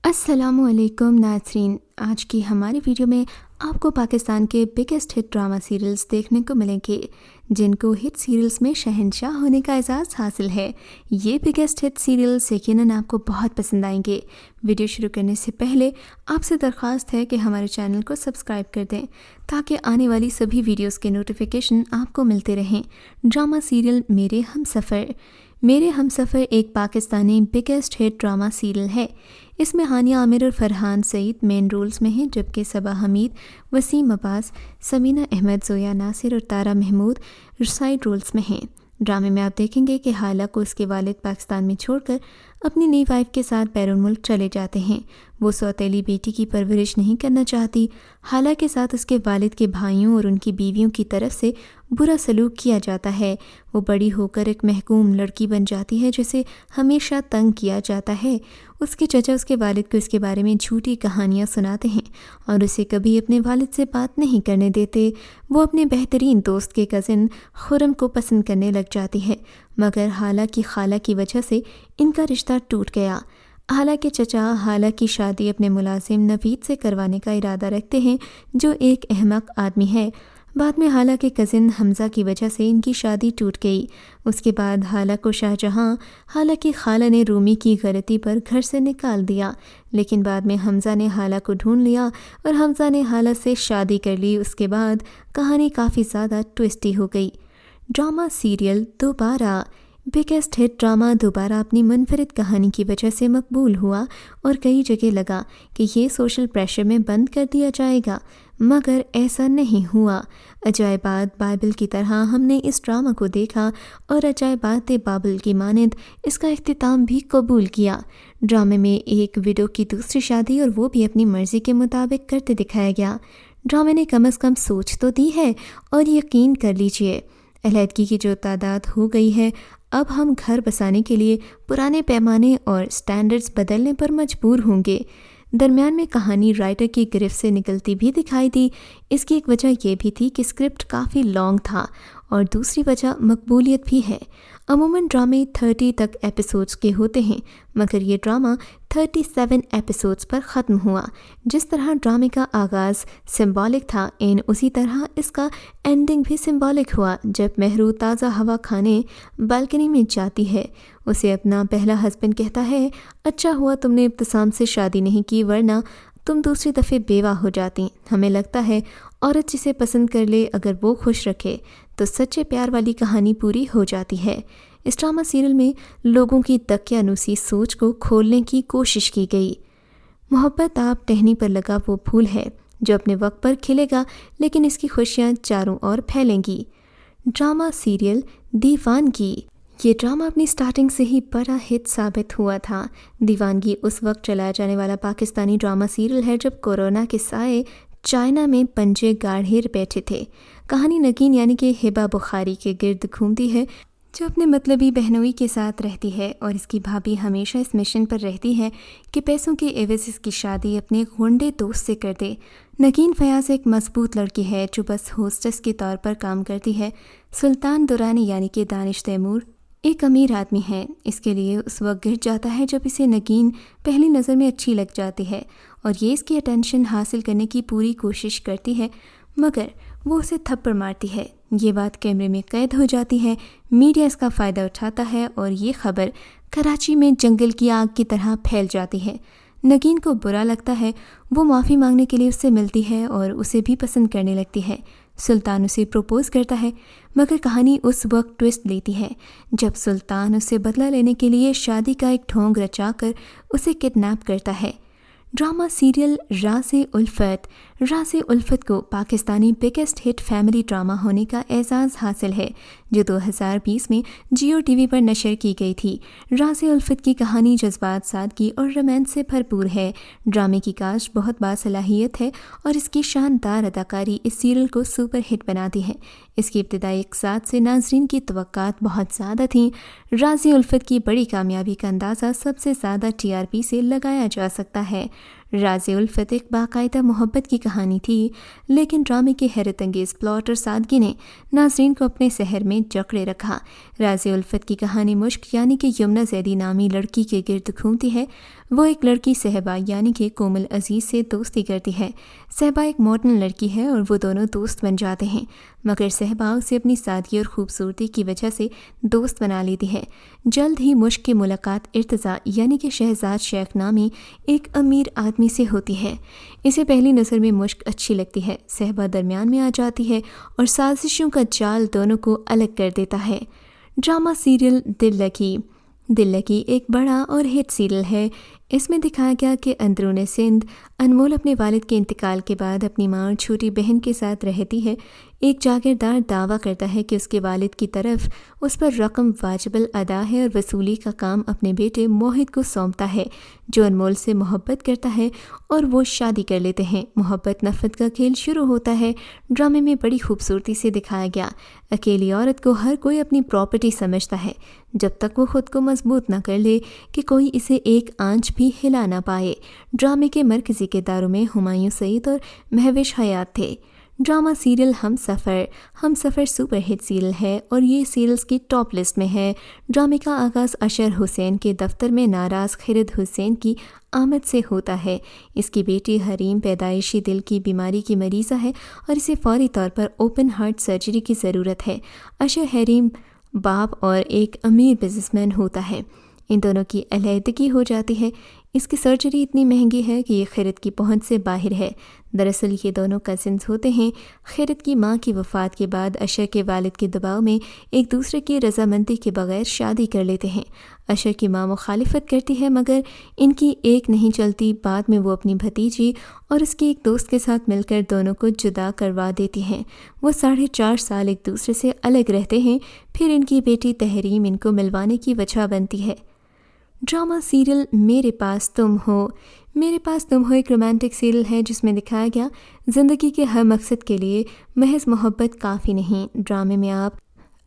السلام علیکم ناظرین، آج کی ہماری ویڈیو میں آپ کو پاکستان کے بگیسٹ ہٹ ڈرامہ سیریلز دیکھنے کو ملیں گے جن کو ہٹ سیریلز میں شہنشاہ ہونے کا اعزاز حاصل ہے۔ یہ بگیسٹ ہٹ سیریلز یقیناً آپ کو بہت پسند آئیں گے۔ ویڈیو شروع کرنے سے پہلے آپ سے درخواست ہے کہ ہمارے چینل کو سبسکرائب کر دیں تاکہ آنے والی سبھی ویڈیوز کے نوٹیفیکیشن آپ کو ملتے رہیں۔ ڈرامہ سیریل میرے ہم سفر ایک پاکستانی بگیسٹ ہٹ ڈرامہ سیریل ہے۔ اس میں ہانیہ عامر اور فرحان سعید مین رولز میں ہیں، جبکہ صبا حمید، وسیم عباس، سمینہ احمد، زویا ناصر اور تارا محمود سائیڈ رولز میں ہیں۔ ڈرامے میں آپ دیکھیں گے کہ حالہ کو اس کے والد پاکستان میں چھوڑ کر اپنی نئی وائف کے ساتھ بیرون ملک چلے جاتے ہیں۔ وہ سوتیلی بیٹی کی پرورش نہیں کرنا چاہتی۔ حالہ کے ساتھ اس کے والد کے بھائیوں اور ان کی بیویوں کی طرف سے برا سلوک کیا جاتا ہے۔ وہ بڑی ہو کر ایک محکوم لڑکی بن جاتی ہے جسے ہمیشہ تنگ کیا جاتا ہے۔ اس کے چچا اس کے والد کو اس کے بارے میں جھوٹی کہانیاں سناتے ہیں اور اسے کبھی اپنے والد سے بات نہیں کرنے دیتے۔ وہ اپنے بہترین دوست کے کزن خرم کو پسند کرنے لگ جاتی ہے، مگر حالہ کی خالہ کی وجہ سے ان کا رشتہ ٹوٹ گیا۔ حالہ کے چچا حالہ کی شادی اپنے ملازم نوید سے کروانے کا ارادہ رکھتے ہیں جو ایک احمق آدمی ہے۔ بعد میں حالہ کے کزن حمزہ کی وجہ سے ان کی شادی ٹوٹ گئی۔ اس کے بعد حالہ کو شاہجہاں حالہ کی خالہ نے رومی کی غلطی پر گھر سے نکال دیا، لیکن بعد میں حمزہ نے حالہ کو ڈھونڈ لیا اور حمزہ نے حالہ سے شادی کر لی۔ اس کے بعد کہانی کافی زیادہ ٹویسٹی ہو گئی۔ ڈرامہ سیریل دوبارہ بگیسٹ ہٹ ڈرامہ دوبارہ اپنی منفرد کہانی کی وجہ سے مقبول ہوا اور کئی جگہ لگا کہ یہ سوشل پریشر میں بند کر دیا جائے گا، مگر ایسا نہیں ہوا۔ عجائبات بائبل کی طرح ہم نے اس ڈرامہ کو دیکھا اور عجائبات بابل کی مانند اس کا اختتام بھی قبول کیا۔ ڈرامے میں ایک ویڈو کی دوسری شادی اور وہ بھی اپنی مرضی کے مطابق کرتے دکھایا گیا۔ ڈرامے نے کم از کم سوچ تو دی ہے، اور یقین کر لیجئے علیحدگی کی جو تعداد ہو گئی ہے، اب ہم گھر بسانے کے لیے پرانے پیمانے اور سٹینڈرڈز بدلنے پر مجبور ہوں گے۔ درمیان میں کہانی رائٹر کی گرفت سے نکلتی بھی دکھائی دی۔ اس کی ایک وجہ یہ بھی تھی کہ اسکرپٹ کافی لانگ تھا، اور دوسری وجہ مقبولیت بھی ہے۔ عموماً ڈرامے 30 تک ایپیسوڈز کے ہوتے ہیں، مگر یہ ڈرامہ 37 ایپیسوڈز پر ختم ہوا۔ جس طرح ڈرامے کا آغاز سمبولک تھا، اسی طرح اس کا اینڈنگ بھی سمبولک ہوا۔ جب مہرو تازہ ہوا کھانے بالکنی میں جاتی ہے، اسے اپنا پہلا ہسبینڈ کہتا ہے، اچھا ہوا تم نے ابتسام سے شادی نہیں کی، ورنہ تم دوسری دفعہ بیوہ ہو جاتی۔ ہمیں لگتا ہے عورت جسے پسند کر لے، اگر وہ خوش رکھے تو سچے پیار والی کہانی پوری ہو جاتی ہے۔ اس ڈرامہ سیریل میں لوگوں کی دقیانوسی سوچ کو کھولنے کی کوشش کی گئی۔ محبت آپ ٹہنی پر لگا وہ پھول ہے جو اپنے وقت پر کھلے گا، لیکن اس کی خوشیاں چاروں اور پھیلیں گی۔ ڈرامہ سیریل دیوانگی۔ یہ ڈرامہ اپنی سٹارٹنگ سے ہی بڑا ہٹ ثابت ہوا تھا۔ دیوانگی اس وقت چلایا جانے والا پاکستانی ڈرامہ سیریل ہے جب کورونا کے سائے چائنا میں پنجے گاڑے بیٹھے تھے۔ کہانی نگین یعنی کہ ہبہ بخاری کے گرد گھومتی ہے، جو اپنے مطلبی بہنوئی کے ساتھ رہتی ہے، اور اس کی بھابھی ہمیشہ اس مشن پر رہتی ہے کہ پیسوں کے عوض اس کی شادی اپنے غنڈے دوست سے کر دے۔ نگین فیاض ایک مضبوط لڑکی ہے جو بس ہوسٹس کے طور پر کام کرتی ہے۔ سلطان دورانی یعنی کہ دانش تیمور ایک امیر آدمی ہے۔ اس کے لیے اس وقت گر جاتا ہے جب اسے نگین پہلی نظر میں اچھی لگ جاتی ہے، اور یہ اس کی اٹینشن حاصل کرنے کی پوری کوشش کرتی ہے، مگر وہ اسے تھپڑ مارتی ہے۔ یہ بات کیمرے میں قید ہو جاتی ہے۔ میڈیا اس کا فائدہ اٹھاتا ہے اور یہ خبر کراچی میں جنگل کی آگ کی طرح پھیل جاتی ہے۔ نگین کو برا لگتا ہے، وہ معافی مانگنے کے لیے اس سے ملتی ہے اور اسے بھی پسند کرنے لگتی ہے۔ سلطان اسے پروپوز کرتا ہے، مگر کہانی اس وقت ٹویسٹ لیتی ہے جب سلطان اسے بدلہ لینے کے لیے شادی کا ایک ڈھونگ رچا کر اسے کڈنیپ کرتا ہے۔ ڈرامہ سیریل راز الفت۔ راز الفت کو پاکستانی بگیسٹ ہٹ فیملی ڈرامہ ہونے کا اعزاز حاصل ہے، جو 2020 میں جیو ٹی وی پر نشر کی گئی تھی۔ راز الفت کی کہانی جذبات، سادگی اور رومانس سے بھرپور ہے۔ ڈرامے کی کاسٹ بہت باصلاحیت ہے اور اس کی شاندار اداکاری اس سیریل کو سپر ہٹ بناتی ہے۔ اس کی ابتدائی اقساط سے ناظرین کی توقعات بہت زیادہ تھیں۔ راز الفت کی بڑی کامیابی کا اندازہ سب سے زیادہ TRP سے لگایا جا سکتا ہے۔ راز الفت ایک باقاعدہ محبت کی کہانی تھی، لیکن ڈرامے کے حیرت انگیز پلاٹ اور سادگی نے ناظرین کو اپنے سحر میں جکڑے رکھا۔ راز الفت کی کہانی مشک یعنی کہ یمنا زیدی نامی لڑکی کے گرد گھومتی ہے۔ وہ ایک لڑکی صحبا یعنی کہ کومل عزیز سے دوستی کرتی ہے۔ صحبا ایک ماڈرن لڑکی ہے اور وہ دونوں دوست بن جاتے ہیں، مگر صحبا اسے اپنی سادگی اور خوبصورتی کی وجہ سے دوست بنا لیتی ہے۔ جلد ہی مشک کی ملاقات ارتضیٰ یعنی کہ شہزاد شیخ نامی ایک امیر آدمی سے ہوتی ہے۔ اسے پہلی نظر میں مشک اچھی لگتی ہے۔ صحبا درمیان میں آ جاتی ہے اور سازشوں کا جال دونوں کو الگ کر دیتا ہے۔ ڈرامہ سیریل دل لگی ایک بڑا اور ہٹ سیریل ہے۔ اس میں دکھایا گیا کہ اندرون سندھ انمول اپنے والد کے انتقال کے بعد اپنی ماں اور چھوٹی بہن کے ساتھ رہتی ہے۔ ایک جاگیردار دعویٰ کرتا ہے کہ اس کے والد کی طرف اس پر رقم واجب الادا ہے اور وصولی کا کام اپنے بیٹے موہد کو سونپتا ہے، جو انمول سے محبت کرتا ہے اور وہ شادی کر لیتے ہیں۔ محبت نفرت کا کھیل شروع ہوتا ہے۔ ڈرامے میں بڑی خوبصورتی سے دکھایا گیا۔ اکیلی عورت کو ہر کوئی اپنی پراپرٹی سمجھتا ہے جب تک وہ خود کو مضبوط نہ کر لے کہ کوئی اسے ایک آنچ بھی ہلا نہ پائے۔ ڈرامے کے مرکزی کرداروں میں ہمایوں سعید اور مہوش حیات تھے۔ ڈرامہ سیریل ہم سفر سپر ہٹ سیریل ہے اور یہ سیریلز کی ٹاپ لسٹ میں ہے۔ ڈرامے کا آغاز اشر حسین کے دفتر میں ناراض خرد حسین کی آمد سے ہوتا ہے۔ اس کی بیٹی حریم پیدائشی دل کی بیماری کی مریضہ ہے اور اسے فوری طور پر اوپن ہارٹ سرجری کی ضرورت ہے۔ اشر حریم باپ اور ایک امیر بزنس مین ہوتا ہے۔ ان دونوں کی علیحدگی ہو جاتی ہے۔ اس کی سرجری اتنی مہنگی ہے کہ یہ خرد کی پہنچ سے باہر ہے۔ دراصل یہ دونوں کزنز ہوتے ہیں۔ خرد کی ماں کی وفات کے بعد اشر کے والد کے دباؤ میں ایک دوسرے کی رضامندی کے بغیر شادی کر لیتے ہیں۔ اشر کی ماں مخالفت کرتی ہے مگر ان کی ایک نہیں چلتی۔ بعد میں وہ اپنی بھتیجی اور اس کے ایک دوست کے ساتھ مل کر دونوں کو جدا کروا دیتی ہیں۔ وہ 4.5 سال ایک دوسرے سے الگ رہتے ہیں۔ پھر ان کی بیٹی تحریم ان کو ملوانے کی وجہ بنتی ہے۔ ڈرامہ سیریل میرے پاس تم ہو ایک رومانٹک سیریل ہے جس میں دکھایا گیا زندگی کے ہر مقصد کے لیے محض محبت کافی نہیں۔ ڈرامے میں آپ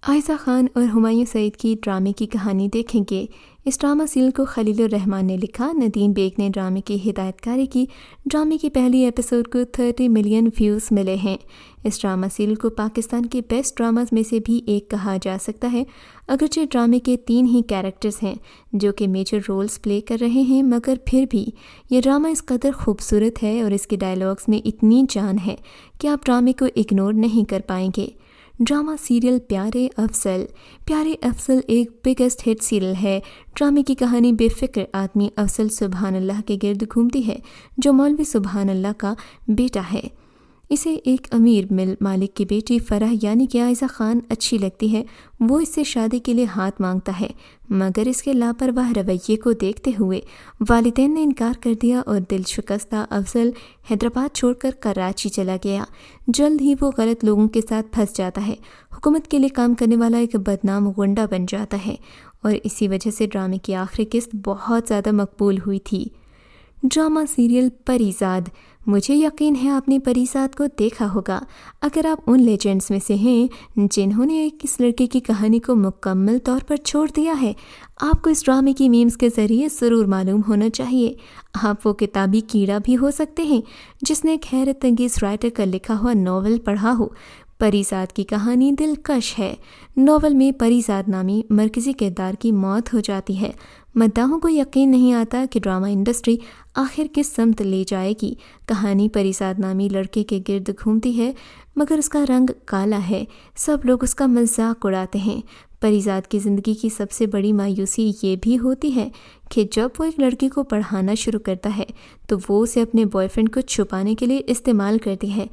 عائزہ خان اور ہمایوں سعید کی ڈرامے کی کہانی دیکھیں گے۔ اس ڈرامہ سیریل کو خلیل الرحمان نے لکھا، ندیم بیگ نے ڈرامے کی ہدایت کاری کی۔ ڈرامے کی پہلی ایپیسوڈ کو 30 ملین ویوز ملے ہیں۔ اس ڈرامہ سیریل کو پاکستان کے بیسٹ ڈراماز میں سے بھی ایک کہا جا سکتا ہے۔ اگرچہ ڈرامے کے 3 ہی کیریکٹرز ہیں جو کہ میجر رولز پلے کر رہے ہیں، مگر پھر بھی یہ ڈرامہ اس قدر خوبصورت ہے اور اس کے ڈائیلاگز میں اتنی جان ہے کہ آپ ڈرامے کو اگنور نہیں کر پائیں گے۔ ڈرامہ سیریل پیارے افضل ایک بگیسٹ ہٹ سیریل ہے۔ ڈرامے کی کہانی بے فکر آدمی افضل سبحان اللہ کے گرد گھومتی ہے جو مولوی سبحان اللہ کا بیٹا ہے۔ اسے ایک امیر مل مالک کی بیٹی فرح یعنی کہ عائزہ خان اچھی لگتی ہے۔ وہ اس سے شادی کے لیے ہاتھ مانگتا ہے مگر اس کے لاپرواہ رویے کو دیکھتے ہوئے والدین نے انکار کر دیا اور دل شکستہ افضل حیدرآباد چھوڑ کر کراچی چلا گیا۔ جلد ہی وہ غلط لوگوں کے ساتھ پھنس جاتا ہے، حکومت کے لیے کام کرنے والا ایک بدنام غنڈہ بن جاتا ہے اور اسی وجہ سے ڈرامے کی آخری قسط بہت زیادہ مقبول ہوئی تھی۔ ڈرامہ سیریل پریزاد، مجھے یقین ہے آپ نے پریزاد کو دیکھا ہوگا۔ اگر آپ ان لیجنڈز میں سے ہیں جنہوں نے اس لڑکے کی کہانی کو مکمل طور پر چھوڑ دیا ہے، آپ کو اس ڈرامے کی میمز کے ذریعے ضرور معلوم ہونا چاہیے۔ آپ وہ کتابی کیڑا بھی ہو سکتے ہیں جس نے ایک حیرت انگیز رائٹر کا لکھا ہوا ناول پڑھا ہو۔ پریزاد کی کہانی دلکش ہے۔ ناول میں پریزاد نامی مرکزی کردار کی موت ہو جاتی ہے۔ مداحوں کو یقین نہیں آتا کہ ڈرامہ انڈسٹری آخر کس سمت لے جائے گی۔ کہانی پریزاد نامی لڑکے کے گرد گھومتی ہے مگر اس کا رنگ کالا ہے۔ سب لوگ اس کا مذاق اڑاتے ہیں۔ پریزاد کی زندگی کی سب سے بڑی مایوسی یہ بھی ہوتی ہے کہ جب وہ ایک لڑکی کو پڑھانا شروع کرتا ہے تو وہ اسے اپنے بوائے فرینڈ کو چھپانے کے لیے استعمال کرتی ہے۔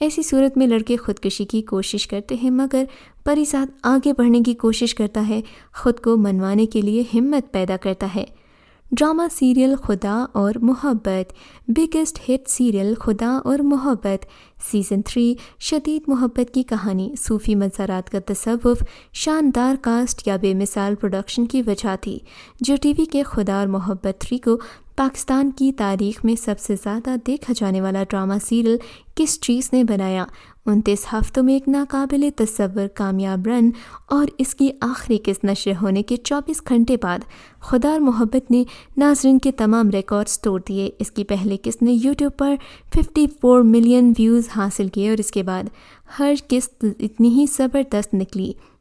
ایسی صورت میں لڑکے خودکشی کی کوشش کرتے ہیں مگر پریزاد آگے بڑھنے کی کوشش کرتا ہے، خود کو منوانے کے لیے ہمت پیدا کرتا ہے۔ ڈرامہ سیریل خدا اور محبت، بگیسٹ ہٹ سیریل خدا اور محبت، سیزن 3 شدید محبت کی کہانی، صوفی مزارات کا تصوف، شاندار کاسٹ یا بے مثال پروڈکشن کی وجہ تھی جو ٹی وی کے خدا اور محبت 3 کو پاکستان کی تاریخ میں سب سے زیادہ دیکھا جانے والا ڈرامہ سیریل کس چیز نے بنایا۔ 29 ہفتوں میں ایک ناقابل تصور کامیاب رن اور اس کی آخری قسط نشر ہونے کے 24 گھنٹے بعد خدا اور محبت نے ناظرین کے تمام ریکارڈز توڑ دیے۔ اس کی پہلی قسط نے یوٹیوب پر 54 ملین ویوز حاصل کیے اور اس کے بعد ہر قسط اتنی ہی زبردست نکلی۔